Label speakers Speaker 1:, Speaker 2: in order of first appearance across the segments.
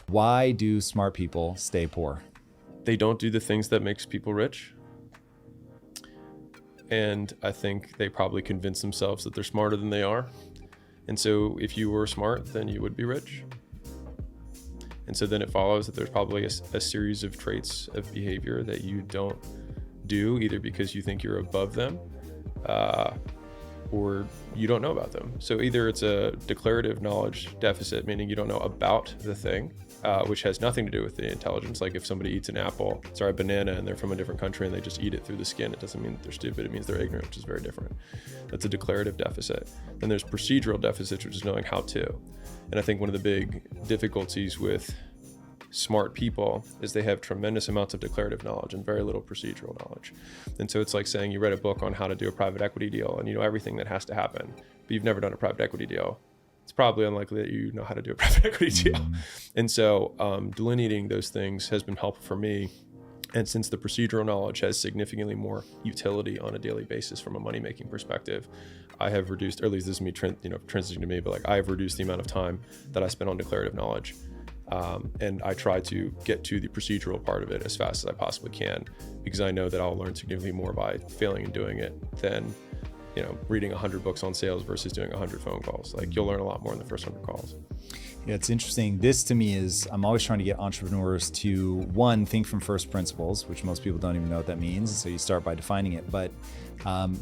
Speaker 1: Why do smart people stay poor?
Speaker 2: They don't do the things that makes people rich. And I think they probably convince themselves that they're smarter than they are. And so if you were smart, then you would be rich. And so then it follows that there's probably a series of traits of behavior that you don't do, either because you think you're above them, or you don't know about them. So either it's a declarative knowledge deficit, meaning you don't know about the thing, which has nothing to do with the intelligence. Like if somebody eats a banana, and they're from a different country and they just eat it through the skin, it doesn't mean that they're stupid, it means they're ignorant, which is very different. That's a declarative deficit. Then there's procedural deficits, which is knowing how to. And I think one of the big difficulties with smart people is they have tremendous amounts of declarative knowledge and very little procedural knowledge. And so it's like saying you read a book on how to do a private equity deal and you know everything that has to happen, but you've never done a private equity deal. It's probably unlikely that you know how to do a private equity deal. And so delineating those things has been helpful for me. And since the procedural knowledge has significantly more utility on a daily basis from a money-making perspective, I have reduced, or at least this is me transitioning to me, but like I have reduced the amount of time that I spend on declarative knowledge. And I try to get to the procedural part of it as fast as I possibly can, because I know that I'll learn significantly more by failing and doing it than, reading 100 books on sales versus doing 100 phone calls. Like you'll learn a lot more in the first 100 calls.
Speaker 1: Yeah, it's interesting. This to me is, I'm always trying to get entrepreneurs to, one, think from first principles, which most people don't even know what that means. So you start by defining it. But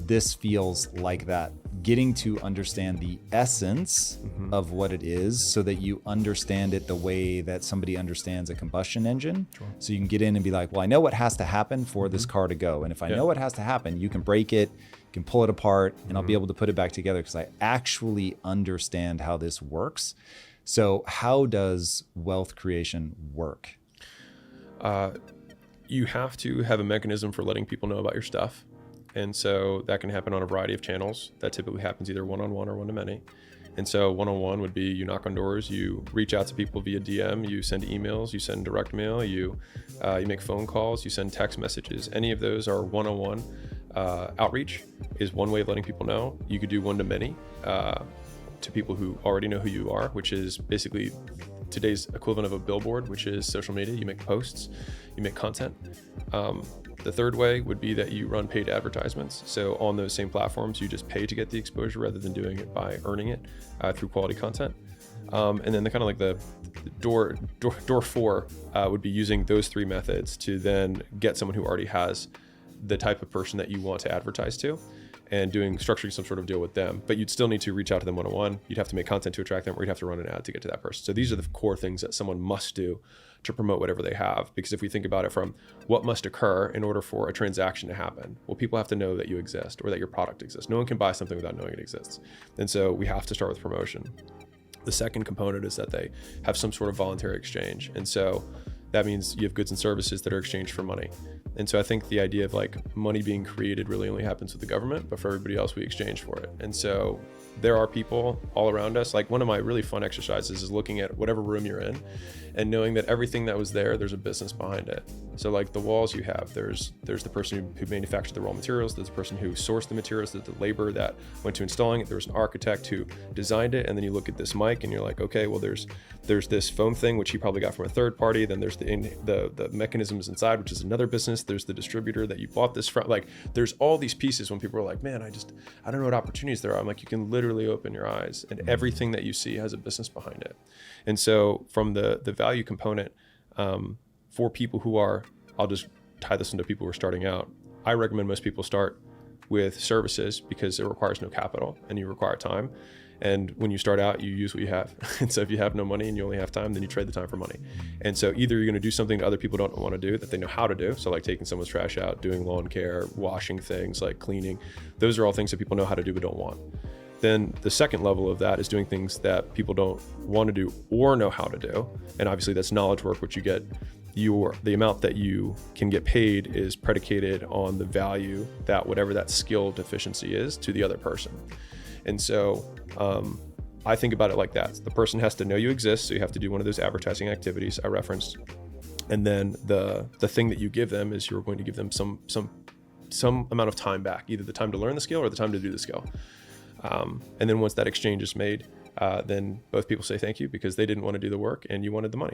Speaker 1: this feels like that, getting to understand the essence of what it is so that you understand it the way that somebody understands a combustion engine. Sure. So you can get in and be like, well, I know what has to happen for this car to go. And if I know what has to happen, you can break it, you can pull it apart, and I'll be able to put it back together because I actually understand how this works. So how does wealth creation work?
Speaker 2: You have to have a mechanism for letting people know about your stuff. And so that can happen on a variety of channels. That typically happens either one-on-one or one-to-many. And so one-on-one would be you knock on doors, you reach out to people via DM, you send emails, you send direct mail, you make phone calls, you send text messages. Any of those are one-on-one. Outreach is one way of letting people know. You could do one-to-many to people who already know who you are, which is basically today's equivalent of a billboard, which is social media. You make posts, you make content. The third way would be that you run paid advertisements. So on those same platforms, you just pay to get the exposure rather than doing it by earning it through quality content. And then the kind of like the door four would be using those three methods to then get someone who already has the type of person that you want to advertise to, and structuring some sort of deal with them. But you'd still need to reach out to them one-on-one. You'd have to make content to attract them, or you'd have to run an ad to get to that person. So these are the core things that someone must do to promote whatever they have. Because if we think about it from what must occur in order for a transaction to happen, well, people have to know that you exist or that your product exists. No one can buy something without knowing it exists. And so we have to start with promotion. The second component is that they have some sort of voluntary exchange. And so that means you have goods and services that are exchanged for money. And so I think the idea of like money being created really only happens with the government, but for everybody else, we exchange for it. And so there are people all around us. Like one of my really fun exercises is looking at whatever room you're in and knowing that everything that was there's a business behind it. So like the walls you have, there's the person who manufactured the raw materials, there's the person who sourced the materials, there's the labor that went to installing it, there was an architect who designed it, and then you look at this mic and you're like, okay, well there's this foam thing, which he probably got from a third party, then there's the mechanisms inside, which is another business, there's the distributor that you bought this from. Like there's all these pieces. When people are like, man, I don't know what opportunities there are. I'm like, you can literally open your eyes and everything that you see has a business behind it. And so from the value component, for people who are, I'll just tie this into people who are starting out, I recommend most people start with services because it requires no capital and you require time. And when you start out, you use what you have. And so if you have no money and you only have time, then you trade the time for money. And so either you're going to do something that other people don't want to do that they know how to do. So like taking someone's trash out, doing lawn care, washing things, like cleaning. Those are all things that people know how to do but don't want. Then the second level of that is doing things that people don't want to do or know how to do. And obviously that's knowledge work, which you get. The amount that you can get paid is predicated on the value that whatever that skill deficiency is to the other person. And so I think about it like that. The person has to know you exist, so you have to do one of those advertising activities I referenced. And then the thing that you give them is you're going to give them some amount of time back, either the time to learn the skill or the time to do the skill. And then once that exchange is made, then both people say thank you because they didn't want to do the work and you wanted the money.